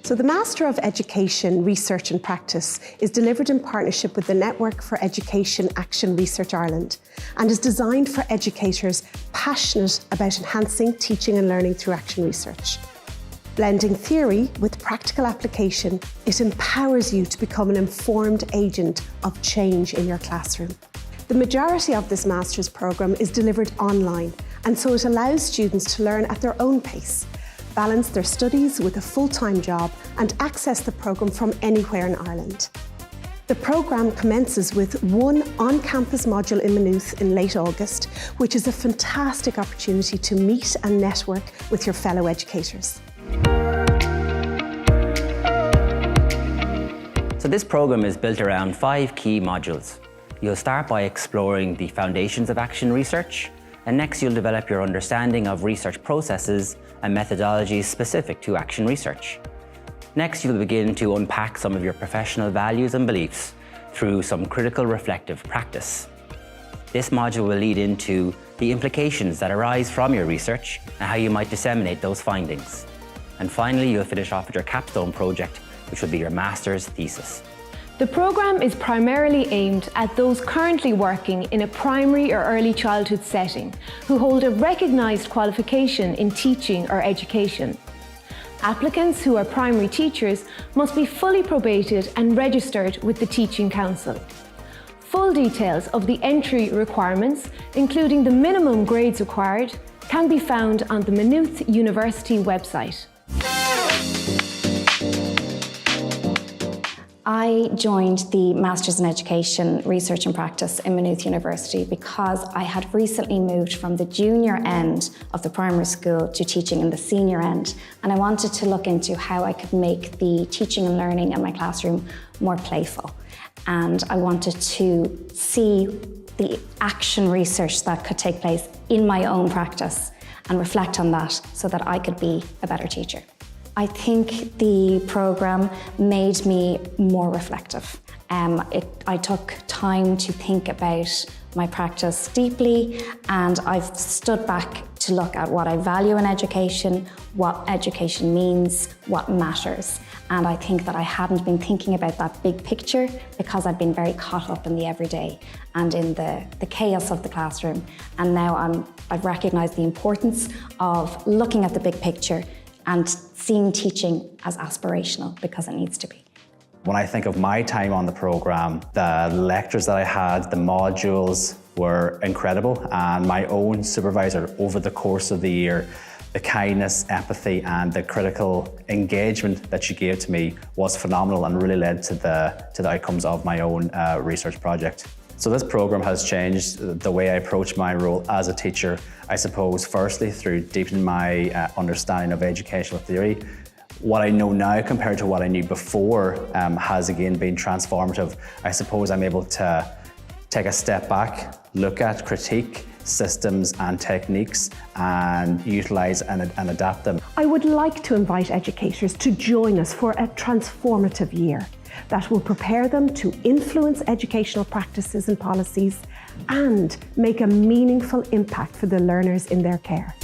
So the Master of Education, Research and Practice is delivered in partnership with the Network for Education Action Research Ireland and is designed for educators passionate about enhancing teaching and learning through action research. Blending theory with practical application, it empowers you to become an informed agent of change in your classroom. The majority of this Master's programme is delivered online, and so it allows students to learn at their own pace, balance their studies with a full-time job and access the programme from anywhere in Ireland. The programme commences with one on-campus module in Maynooth in late August, which is a fantastic opportunity to meet and network with your fellow educators. So this programme is built around 5 key modules. You'll start by exploring the foundations of action research, and next you'll develop your understanding of research processes and methodologies specific to action research. Next, you'll begin to unpack some of your professional values and beliefs through some critical reflective practice. This module will lead into the implications that arise from your research and how you might disseminate those findings. And finally, you'll finish off with your capstone project, which will be your master's thesis. The programme is primarily aimed at those currently working in a primary or early childhood setting who hold a recognised qualification in teaching or education. Applicants who are primary teachers must be fully probated and registered with the Teaching Council. Full details of the entry requirements, including the minimum grades required, can be found on the Maynooth University website. I joined the Masters in Education, Research and Practice in Maynooth University because I had recently moved from the junior end of the primary school to teaching in the senior end, and I wanted to look into how I could make the teaching and learning in my classroom more playful. And I wanted to see the action research that could take place in my own practice and reflect on that so that I could be a better teacher. I think the programme made me more reflective. I took time to think about my practice deeply, and I've stood back to look at what I value in education, what education means, what matters. And I think that I hadn't been thinking about that big picture because I'd been very caught up in the everyday and in the chaos of the classroom. And now I've recognised the importance of looking at the big picture and seeing teaching as aspirational because it needs to be. When I think of my time on the programme, the lectures that I had, the modules were incredible, and my own supervisor over the course of the year, the kindness, empathy and the critical engagement that she gave to me was phenomenal and really led to the outcomes of my own research project. So this programme has changed the way I approach my role as a teacher, I suppose, firstly through deepening my understanding of educational theory. What I know now compared to what I knew before has again been transformative. I suppose I'm able to take a step back, look at, critique systems and techniques and utilise and adapt them. I would like to invite educators to join us for a transformative year that will prepare them to influence educational practices and policies and make a meaningful impact for the learners in their care.